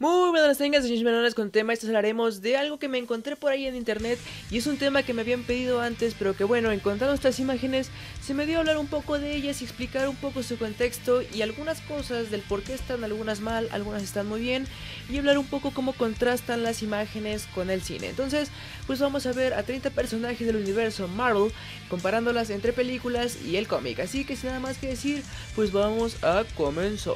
Muy buenas tengas, señores menores con tema. Esta hablaremos de algo que me encontré por ahí en internet y es un tema que me habían pedido antes, pero que bueno, encontrando estas imágenes se me dio a hablar un poco de ellas y explicar un poco su contexto y algunas cosas del por qué están algunas mal, algunas están muy bien, y hablar un poco cómo contrastan las imágenes con el cine. Entonces, pues vamos a ver a 30 personajes del universo Marvel comparándolas entre películas y el cómic. Así que sin nada más que decir, pues vamos a comenzar.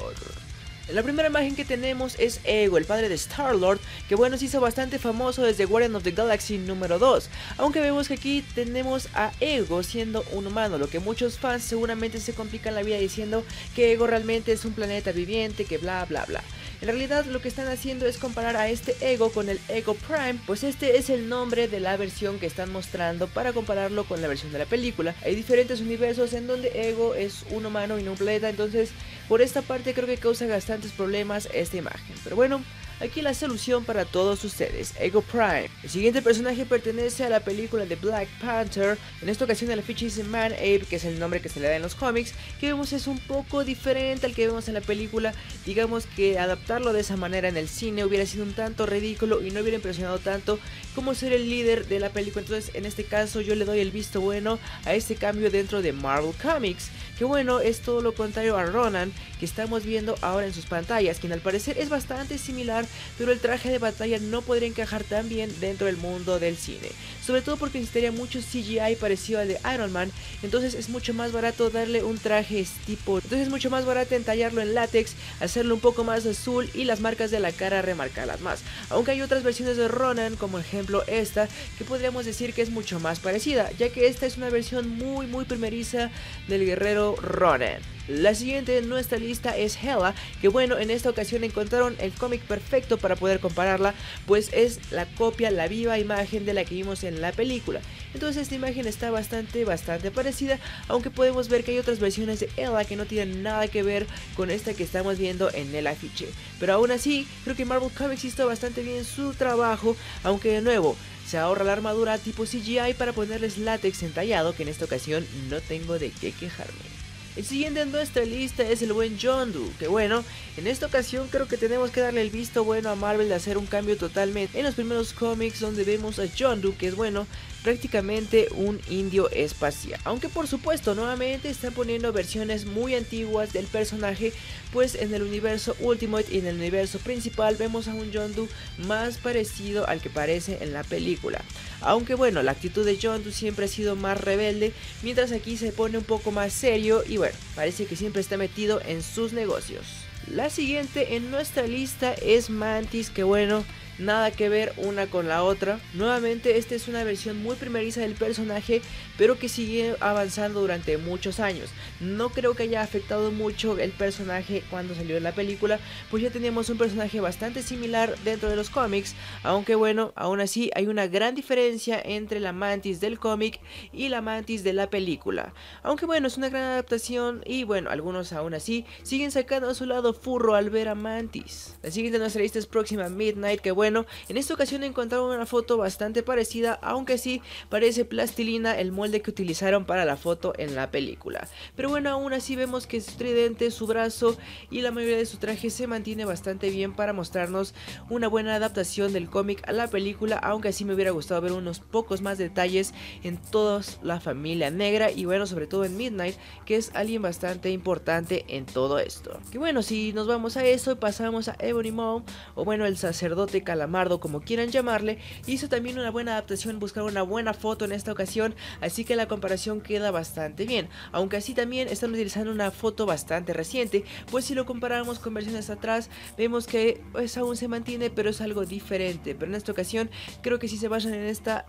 La primera imagen que tenemos es Ego, el padre de Star-Lord, que bueno, se hizo bastante famoso desde Guardians of the Galaxy número 2, aunque vemos que aquí tenemos a Ego siendo un humano, lo que muchos fans seguramente se complican la vida diciendo que Ego realmente es un planeta viviente, que bla bla bla. En realidad lo que están haciendo es comparar a este Ego con el Ego Prime, pues este es el nombre de la versión que están mostrando para compararlo con la versión de la película. Hay diferentes universos en donde Ego es un humano y no un planeta, entonces por esta parte creo que causa bastantes problemas esta imagen. Pero bueno, aquí la solución para todos ustedes, Ego Prime. El siguiente personaje pertenece a la película de Black Panther. En esta ocasión el afiche dice Man-Ape, que es el nombre que se le da en los cómics, que vemos es un poco diferente al que vemos en la película. Digamos que adaptarlo de esa manera en el cine hubiera sido un tanto ridículo y no hubiera impresionado tanto como ser el líder de la película. Entonces en este caso yo le doy el visto bueno a este cambio dentro de Marvel Comics, que bueno, es todo lo contrario a Ronan que estamos viendo ahora en sus pantallas, quien al parecer es bastante similar, pero el traje de batalla no podría encajar tan bien dentro del mundo del cine, sobre todo porque necesitaría mucho CGI parecido al de Iron Man. Entonces es mucho más barato darle un traje tipo, entonces es mucho más barato entallarlo en látex, hacerlo un poco más azul y las marcas de la cara remarcarlas más, aunque hay otras versiones de Ronan, como ejemplo esta, que podríamos decir que es mucho más parecida, ya que esta es una versión muy primeriza del guerrero Ronan. La siguiente en nuestra lista es Hela, que bueno, en esta ocasión encontraron el cómic perfecto para poder compararla, pues es la copia, la viva imagen de la que vimos en la película. Entonces esta imagen está bastante parecida, aunque podemos ver que hay otras versiones de Hela que no tienen nada que ver con esta que estamos viendo en el afiche. Pero aún así, creo que Marvel Comics hizo bastante bien su trabajo, aunque de nuevo, se ahorra la armadura tipo CGI para ponerles látex entallado, que en esta ocasión no tengo de qué quejarme. El siguiente en nuestra lista es el buen Yondu, que bueno, en esta ocasión creo que tenemos que darle el visto bueno a Marvel de hacer un cambio totalmente en los primeros cómics, donde vemos a Yondu, que es bueno, prácticamente un indio espacial. Aunque por supuesto nuevamente están poniendo versiones muy antiguas del personaje, pues en el universo Ultimate y en el universo principal vemos a un Yondu más parecido al que parece en la película. Aunque bueno, la actitud de Yondu siempre ha sido más rebelde, mientras aquí se pone un poco más serio y bueno, parece que siempre está metido en sus negocios. La siguiente en nuestra lista es Mantis, que bueno, nada que ver una con la otra. Nuevamente esta es una versión muy primeriza del personaje, pero que sigue avanzando durante muchos años. No creo que haya afectado mucho el personaje cuando salió en la película, pues ya teníamos un personaje bastante similar dentro de los cómics, aunque bueno, aún así hay una gran diferencia entre la Mantis del cómic y la Mantis de la película. Aunque bueno, es una gran adaptación y bueno, algunos aún así siguen sacando a su lado furro al ver a Mantis. La siguiente en nuestra lista es Próxima Midnight, que bueno, en esta ocasión encontraron una foto bastante parecida, aunque sí parece plastilina el molde que utilizaron para la foto en la película. Pero bueno, aún así vemos que es tridente su brazo y la mayoría de su traje se mantiene bastante bien para mostrarnos una buena adaptación del cómic a la película, aunque así me hubiera gustado ver unos pocos más detalles en toda la familia negra y bueno, sobre todo en Midnight, que es alguien bastante importante en todo esto. Que bueno, si nos vamos a eso y pasamos a Ebony Maw, o bueno, el sacerdote Calamardo, como quieran llamarle, hizo también una buena adaptación, buscaron una buena foto en esta ocasión, así que la comparación queda bastante bien, aunque así también están utilizando una foto bastante reciente, pues si lo comparamos con versiones atrás, vemos que pues aún se mantiene, pero es algo diferente, pero en esta ocasión creo que si se basan en esta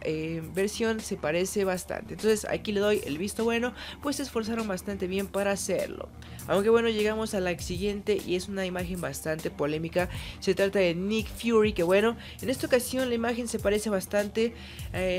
versión se parece bastante. Entonces aquí le doy el visto bueno, pues se esforzaron bastante bien para hacerlo. Aunque bueno, llegamos a la siguiente y es una imagen bastante polémica. Se trata de Nick Fury, que bueno, bueno, en esta ocasión la imagen se parece bastante.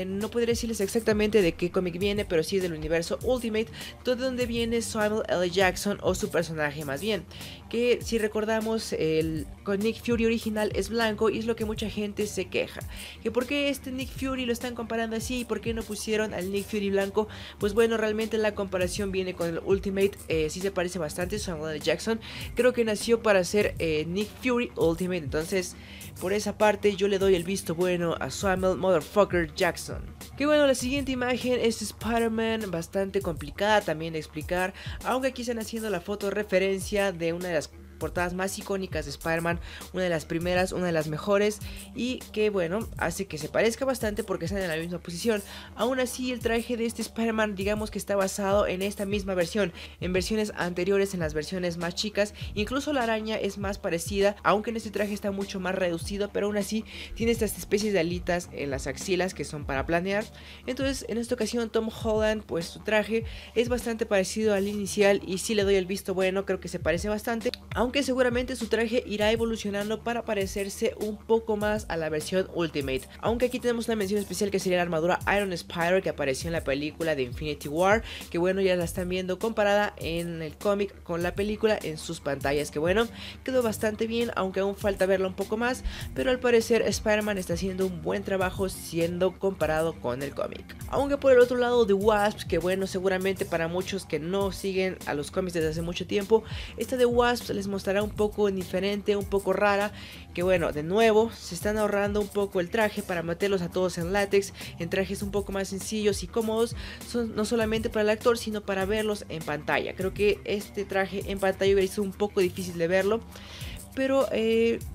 No podría decirles exactamente de qué cómic viene, pero sí del universo Ultimate, de donde viene Samuel L. Jackson, o su personaje más bien, que si recordamos el con Nick Fury original es blanco, y es lo que mucha gente se queja, que por qué este Nick Fury lo están comparando así, por qué no pusieron al Nick Fury blanco. Pues bueno, realmente la comparación viene con el Ultimate, sí se parece bastante. Samuel L. Jackson creo que nació para ser Nick Fury Ultimate, entonces por esa parte yo le doy el visto bueno a Samuel Motherfucker Jackson. Que bueno, la siguiente imagen es Spider-Man, bastante complicada también de explicar, aunque aquí están haciendo la foto referencia de una de las portadas más icónicas de Spider-Man, una de las primeras, una de las mejores, y que bueno, hace que se parezca bastante porque están en la misma posición. Aún así, el traje de este Spider-Man, digamos que está basado en esta misma versión, en versiones anteriores, en las versiones más chicas. Incluso la araña es más parecida, aunque en este traje está mucho más reducido, pero aún así tiene estas especies de alitas en las axilas que son para planear. Entonces, en esta ocasión Tom Holland, pues su traje es bastante parecido al inicial, y sí le doy el visto bueno, creo que se parece bastante, aunque seguramente su traje irá evolucionando para parecerse un poco más a la versión Ultimate. Aunque aquí tenemos una mención especial, que sería la armadura Iron Spider, que apareció en la película de Infinity War, que bueno, ya la están viendo comparada en el cómic con la película en sus pantallas, que bueno, quedó bastante bien, aunque aún falta verla un poco más, pero al parecer Spider-Man está haciendo un buen trabajo siendo comparado con el cómic. Aunque por el otro lado, The Wasp, que bueno, seguramente para muchos que no siguen a los cómics desde hace mucho tiempo, esta The Wasp les mostrará un poco diferente, un poco rara, que bueno, de nuevo se están ahorrando un poco el traje para meterlos a todos en látex, en trajes un poco más sencillos y cómodos, no solamente para el actor, sino para verlos en pantalla. Creo que este traje en pantalla hubiera sido un poco difícil de verlo, pero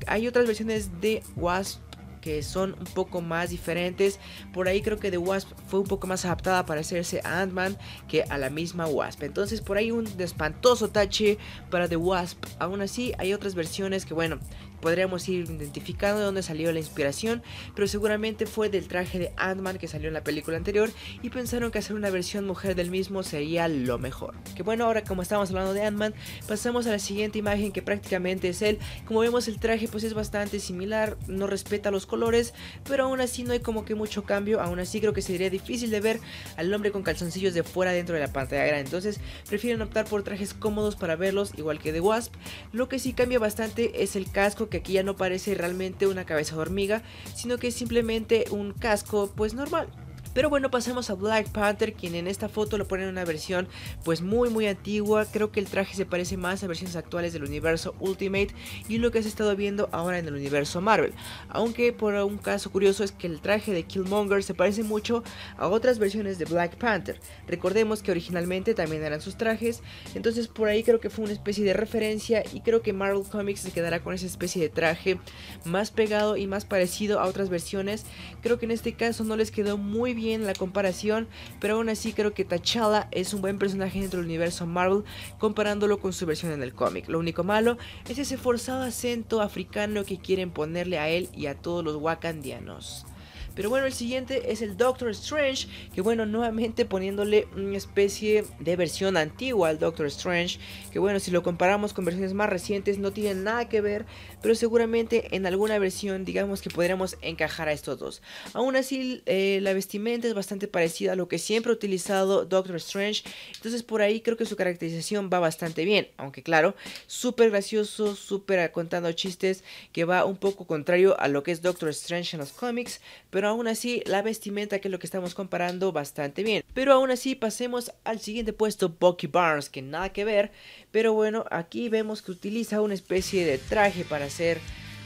hay otras versiones de Wasp que son un poco más diferentes. Por ahí creo que The Wasp fue un poco más adaptada para hacerse a Ant-Man que a la misma Wasp. Entonces por ahí un espantoso tache para The Wasp. Aún así hay otras versiones que bueno, podríamos ir identificando de dónde salió la inspiración, pero seguramente fue del traje de Ant-Man que salió en la película anterior, y pensaron que hacer una versión mujer del mismo sería lo mejor. Que bueno, ahora como estamos hablando de Ant-Man, pasamos a la siguiente imagen, que prácticamente es él. Como vemos, el traje pues es bastante similar, no respeta los colores, pero aún así no hay como que mucho cambio. Aún así creo que sería difícil de ver al hombre con calzoncillos de fuera dentro de la pantalla grande, entonces prefieren optar por trajes cómodos para verlos, igual que The Wasp. Lo que sí cambia bastante es el casco, que aquí ya no parece realmente una cabeza de hormiga, sino que es simplemente un casco pues normal. Pero bueno, pasemos a Black Panther, quien en esta foto lo ponen en una versión pues muy antigua. Creo que el traje se parece más a versiones actuales del universo Ultimate y lo que has estado viendo ahora en el universo Marvel. Aunque por un caso curioso es que el traje de Killmonger se parece mucho a otras versiones de Black Panther. Recordemos que originalmente también eran sus trajes, entonces por ahí creo que fue una especie de referencia, y creo que Marvel Comics se quedará con esa especie de traje más pegado y más parecido a otras versiones. Creo que en este caso no les quedó muy bien la comparación, pero aún así creo que T'Challa es un buen personaje dentro del universo Marvel comparándolo con su versión en el cómic. Lo único malo es ese forzado acento africano que quieren ponerle a él y a todos los wakandianos. Pero bueno, el siguiente es el Doctor Strange, que bueno, nuevamente poniéndole una especie de versión antigua al Doctor Strange, que bueno, si lo comparamos con versiones más recientes no tienen nada que ver, pero seguramente en alguna versión digamos que podríamos encajar a estos dos. Aún así la vestimenta es bastante parecida a lo que siempre ha utilizado Doctor Strange, entonces por ahí creo que su caracterización va bastante bien, aunque claro, súper gracioso, súper contando chistes, que va un poco contrario a lo que es Doctor Strange en los cómics, pero aún así la vestimenta, que es lo que estamos comparando, bastante bien. Pero aún así pasemos al siguiente puesto, Bucky Barnes, que nada que ver, pero bueno, aquí vemos que utiliza una especie de traje para ser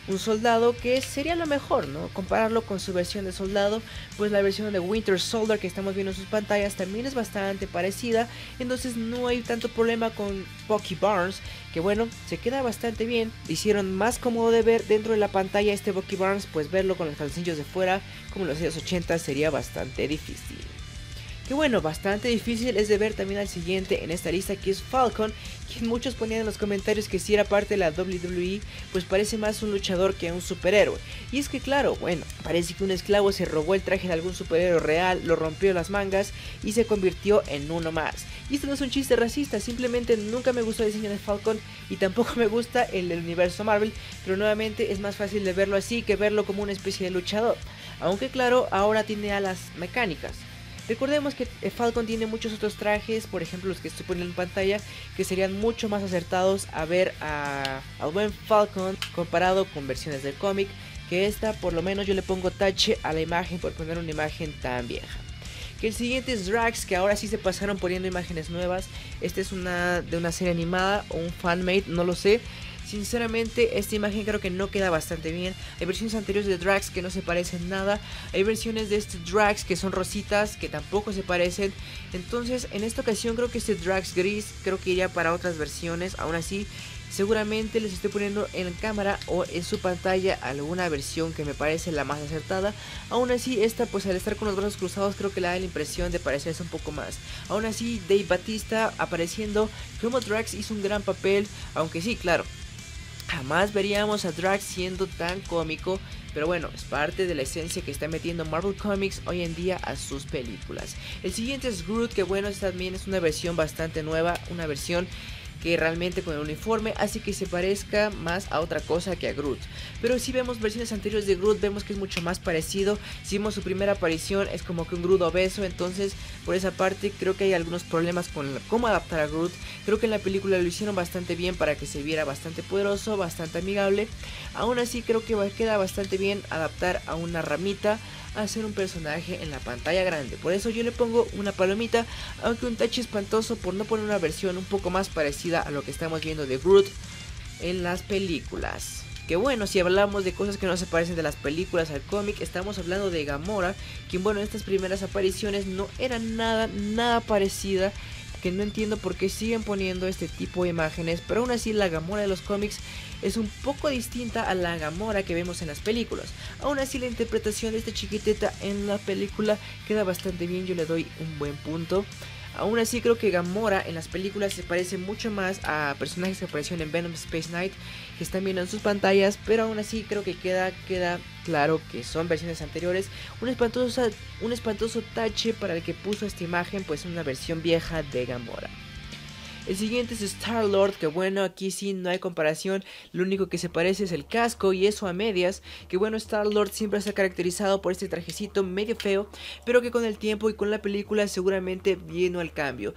un soldado, que sería lo mejor, ¿no? Compararlo con su versión de soldado, pues la versión de Winter Soldier que estamos viendo en sus pantallas también es bastante parecida, entonces no hay tanto problema con Bucky Barnes, que bueno, se queda bastante bien. Hicieron más cómodo de ver dentro de la pantalla este Bucky Barnes, pues verlo con los calzoncillos de fuera como en los años 80 sería bastante difícil. Que bueno, bastante difícil es de ver también al siguiente en esta lista, que es Falcon, quien muchos ponían en los comentarios que si era parte de la WWE, pues parece más un luchador que un superhéroe. Y es que claro, bueno, parece que un esclavo se robó el traje de algún superhéroe real, lo rompió las mangas y se convirtió en uno más. Y esto no es un chiste racista, simplemente nunca me gustó el diseño de Falcon y tampoco me gusta el del universo Marvel, pero nuevamente es más fácil de verlo así que verlo como una especie de luchador. Aunque claro, ahora tiene alas mecánicas. Recordemos que Falcon tiene muchos otros trajes, por ejemplo los que estoy poniendo en pantalla, que serían mucho más acertados a ver al buen Falcon comparado con versiones del cómic, que esta por lo menos yo le pongo tache a la imagen por poner una imagen tan vieja. Que el siguiente es Drax, que ahora sí se pasaron poniendo imágenes nuevas. Esta es de una serie animada o un fanmade, no lo sé. Sinceramente esta imagen creo que no queda bastante bien. Hay versiones anteriores de Drax que no se parecen nada. Hay versiones de este Drax que son rositas que tampoco se parecen. Entonces en esta ocasión creo que este Drax gris creo que iría para otras versiones. Aún así seguramente les estoy poniendo en cámara o en su pantalla alguna versión que me parece la más acertada. Aún así esta pues al estar con los brazos cruzados creo que le da la impresión de parecerse un poco más. Aún así Dave Bautista apareciendo como Drax hizo un gran papel. Aunque sí, claro, jamás veríamos a Drax siendo tan cómico, pero bueno, es parte de la esencia que está metiendo Marvel Comics hoy en día a sus películas. El siguiente es Groot, que bueno, esta también es una versión bastante nueva, una versión que realmente con el uniforme hace que se parezca más a otra cosa que a Groot. Pero si vemos versiones anteriores de Groot, vemos que es mucho más parecido. Si vemos su primera aparición, es como que un Groot obeso. Entonces por esa parte creo que hay algunos problemas con cómo adaptar a Groot. Creo que en la película lo hicieron bastante bien para que se viera bastante poderoso, bastante amigable. Aún así creo que queda bastante bien adaptar a una ramita a ser un personaje en la pantalla grande. Por eso yo le pongo una palomita, aunque un tache espantoso por no poner una versión un poco más parecida a lo que estamos viendo de Groot en las películas. Que bueno, si hablamos de cosas que no se parecen de las películas al cómic, estamos hablando de Gamora, quien bueno, en estas primeras apariciones no era nada parecida, que no entiendo por qué siguen poniendo este tipo de imágenes, pero aún así la Gamora de los cómics es un poco distinta a la Gamora que vemos en las películas. Aún así la interpretación de esta chiquiteta en la película queda bastante bien, yo le doy un buen punto. Aún así creo que Gamora en las películas se parece mucho más a personajes que aparecieron en Venom Space Knight, que están viendo en sus pantallas, pero aún así creo que queda claro que son versiones anteriores. Un espantoso tache para el que puso esta imagen, pues una versión vieja de Gamora. El siguiente es Star-Lord, que bueno, aquí sí no hay comparación, lo único que se parece es el casco y eso a medias, que bueno, Star-Lord siempre se ha caracterizado por este trajecito medio feo, pero que con el tiempo y con la película seguramente vino el cambio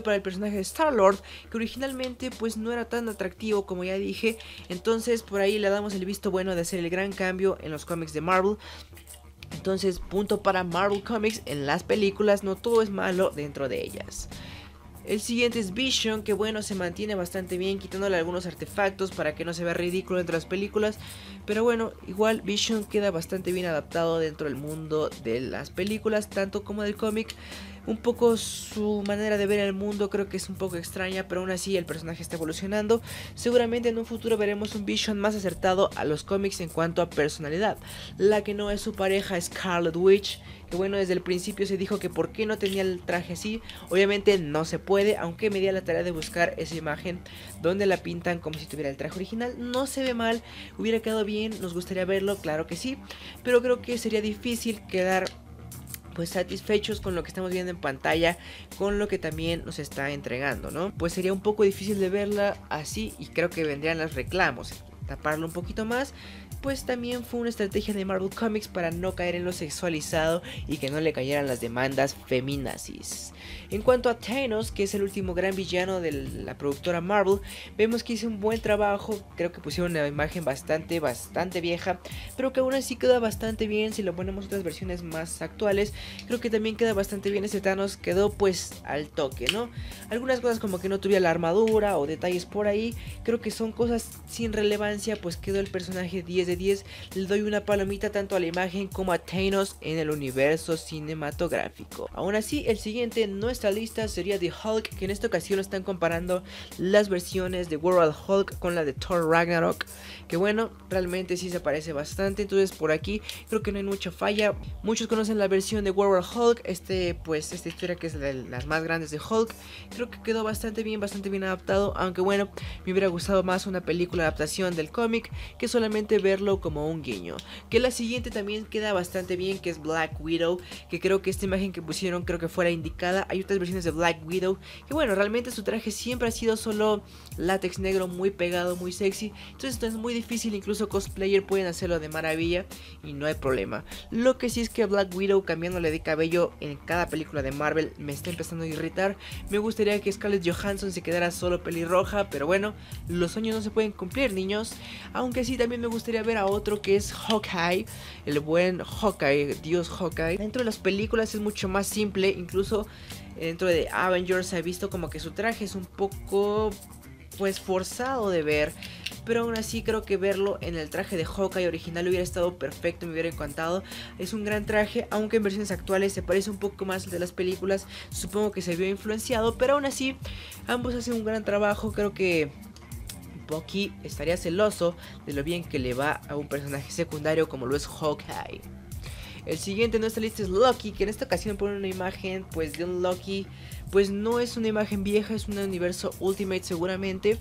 para el personaje de Star-Lord, que originalmente pues no era tan atractivo como ya dije, entonces por ahí le damos el visto bueno de hacer el gran cambio en los cómics de Marvel. Entonces punto para Marvel Comics en las películas, no todo es malo dentro de ellas. El siguiente es Vision, que bueno, se mantiene bastante bien, quitándole algunos artefactos para que no se vea ridículo entre las películas. Pero bueno, igual Vision queda bastante bien adaptado dentro del mundo de las películas, tanto como del cómic. Un poco su manera de ver el mundo creo que es un poco extraña, pero aún así el personaje está evolucionando. Seguramente en un futuro veremos un Vision más acertado a los cómics en cuanto a personalidad. La que no es su pareja es Scarlet Witch, que bueno, desde el principio se dijo que por qué no tenía el traje así. Obviamente no se puede, aunque me di a la tarea de buscar esa imagen donde la pintan como si tuviera el traje original. No se ve mal, hubiera quedado bien, nos gustaría verlo, claro que sí, pero creo que sería difícil quedar pues satisfechos con lo que estamos viendo en pantalla, con lo que también nos está entregando, ¿no? Pues sería un poco difícil de verla así y creo que vendrían los reclamos, taparlo un poquito más. Pues también fue una estrategia de Marvel Comics para no caer en lo sexualizado y que no le cayeran las demandas feminazis. En cuanto a Thanos, que es el último gran villano de la productora Marvel, vemos que hizo un buen trabajo. Creo que pusieron una imagen bastante vieja, pero que aún así queda bastante bien. Si lo ponemos en otras versiones más actuales, creo que también queda bastante bien. Este Thanos quedó pues al toque, ¿no? Algunas cosas como que no tuviera la armadura o detalles por ahí, creo que son cosas sin relevancia, pues quedó el personaje 10 10 de 10. Le doy una palomita tanto a la imagen como a Thanos en el universo cinematográfico. Aún así, el siguiente en nuestra lista sería The Hulk, que en esta ocasión están comparando las versiones de World Hulk con la de Thor Ragnarok, que bueno, realmente sí se parece bastante. Entonces por aquí creo que no hay mucha falla. Muchos conocen la versión de World Hulk, pues esta historia que es de las más grandes de Hulk. Creo que quedó bastante bien adaptado, aunque bueno, me hubiera gustado más una película adaptación del cómic que solamente verlo como un guiño. Que la siguiente también queda bastante bien, que es Black Widow, que creo que esta imagen que pusieron creo que fuera indicada. Hay otras versiones de Black Widow que bueno, realmente su traje siempre ha sido solo látex negro muy pegado, muy sexy, entonces esto es muy difícil, incluso cosplayer pueden hacerlo de maravilla y no hay problema. Lo que sí es que Black Widow cambiándole de cabello en cada película de Marvel me está empezando a irritar. Me gustaría que Scarlett Johansson se quedara solo pelirroja, pero bueno, los sueños no se pueden cumplir, niños. Aunque sí, también me gustaría ver a otro que es Hawkeye, el buen Hawkeye, Dios Hawkeye. Dentro de las películas es mucho más simple, incluso dentro de Avengers se ha visto como que su traje es un poco pues forzado de ver, pero aún así creo que verlo en el traje de Hawkeye original hubiera estado perfecto, me hubiera encantado. Es un gran traje, aunque en versiones actuales se parece un poco más al de las películas, supongo que se vio influenciado, pero aún así ambos hacen un gran trabajo. Creo que Bucky estaría celoso de lo bien que le va a un personaje secundario como lo es Hawkeye. El siguiente en nuestra lista es Loki, que en esta ocasión pone una imagen pues de un Loki, pues no es una imagen vieja, es un universo Ultimate seguramente,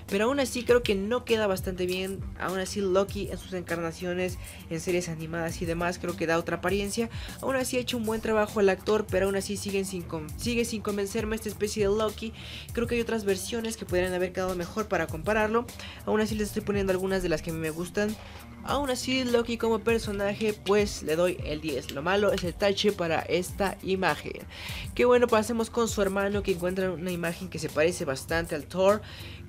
pero aún así creo que no queda bastante bien. Aún así Loki en sus encarnaciones en series animadas y demás creo que da otra apariencia. Aún así ha hecho un buen trabajo el actor, pero aún así sigue sin convencerme esta especie de Loki. Creo que hay otras versiones que podrían haber quedado mejor para compararlo. Aún así les estoy poniendo algunas de las que a mí me gustan. Aún así Loki como personaje pues le doy el 10. Lo malo es el tache para esta imagen. Que bueno, pasemos con su hermano, que encuentra una imagen que se parece bastante al Thor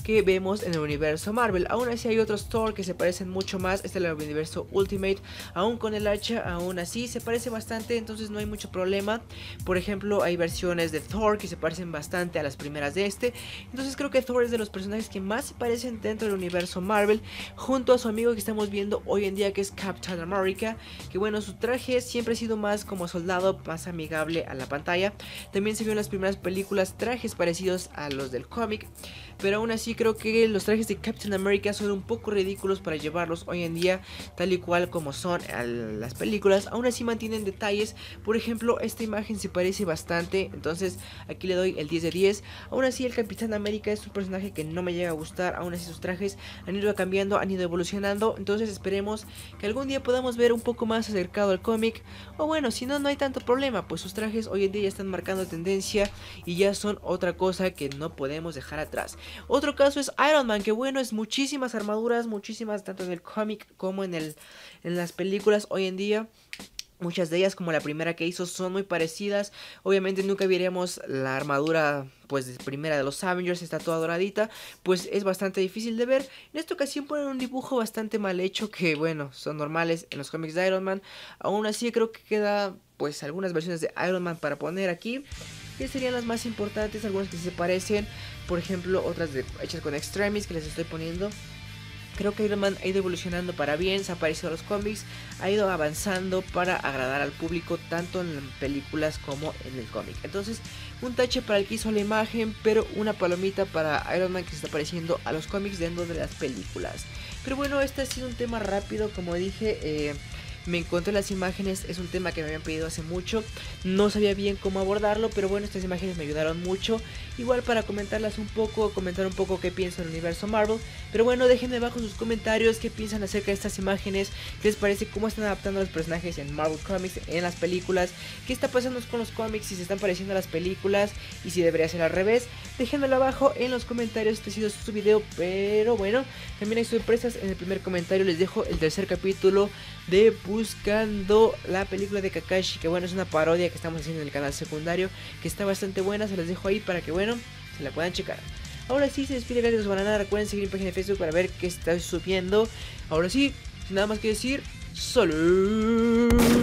que vemos en el universo Marvel. Aún así hay otros Thor que se parecen mucho más. Este es el universo Ultimate, aún con el hacha, aún así se parece bastante, entonces no hay mucho problema. Por ejemplo, hay versiones de Thor que se parecen bastante a las primeras de este. Entonces creo que Thor es de los personajes que más se parecen dentro del universo Marvel, junto a su amigo que estamos viendo hoy en día, que es Captain America, que bueno, su traje siempre ha sido más como soldado, más amigable a la pantalla. También se vio en las primeras películas trajes parecidos a los del cómic, pero aún así creo que los trajes de Captain America son un poco ridículos para llevarlos hoy en día tal y cual como son las películas. Aún así mantienen detalles, por ejemplo esta imagen se parece bastante, entonces aquí le doy el 10 de 10. Aún así el Capitán América es un personaje que no me llega a gustar, aún así sus trajes han ido cambiando, han ido evolucionando, entonces esperemos que algún día podamos ver un poco más acercado al cómic, o bueno, si no, no hay tanto problema, pues sus trajes hoy en día ya están marcando tendencia y ya son otra cosa que no podemos dejar atrás. Otro caso es Iron Man, que bueno, es muchísimas armaduras, muchísimas tanto en el cómic como en las películas hoy en día. Muchas de ellas, como la primera que hizo, son muy parecidas. Obviamente nunca veríamos la armadura pues primera de los Avengers, está toda doradita, pues es bastante difícil de ver. En esta ocasión ponen un dibujo bastante mal hecho, que bueno, son normales en los cómics de Iron Man. Aún así creo que queda pues algunas versiones de Iron Man para poner aquí, que serían las más importantes, algunas que se parecen, por ejemplo otras hechas con Extremis que les estoy poniendo. Creo que Iron Man ha ido evolucionando para bien, se ha parecido a los cómics, ha ido avanzando para agradar al público tanto en películas como en el cómic. Entonces, un tache para el que hizo la imagen, pero una palomita para Iron Man que se está pareciendo a los cómics dentro de las películas. Pero bueno, este ha sido un tema rápido, como dije, me encontré las imágenes, es un tema que me habían pedido hace mucho, no sabía bien cómo abordarlo, pero bueno, estas imágenes me ayudaron mucho, igual para comentarlas un poco, comentar un poco qué pienso del universo Marvel. Pero bueno, déjenme abajo sus comentarios qué piensan acerca de estas imágenes, qué les parece, cómo están adaptando a los personajes en Marvel Comics, en las películas, qué está pasando con los cómics, si se están pareciendo a las películas y si debería ser al revés. Déjenmelo abajo en los comentarios, este ha sido su video, pero bueno, también hay sorpresas. En el primer comentario les dejo el tercer capítulo de Buscando la película de Kakashi, que bueno, es una parodia que estamos haciendo en el canal secundario, que está bastante buena, se las dejo ahí para que bueno, se la puedan checar. Ahora sí, se despide Gatos Banana, recuerden seguir mi página de Facebook para ver qué está subiendo. Ahora sí, sin nada más que decir, ¡salud!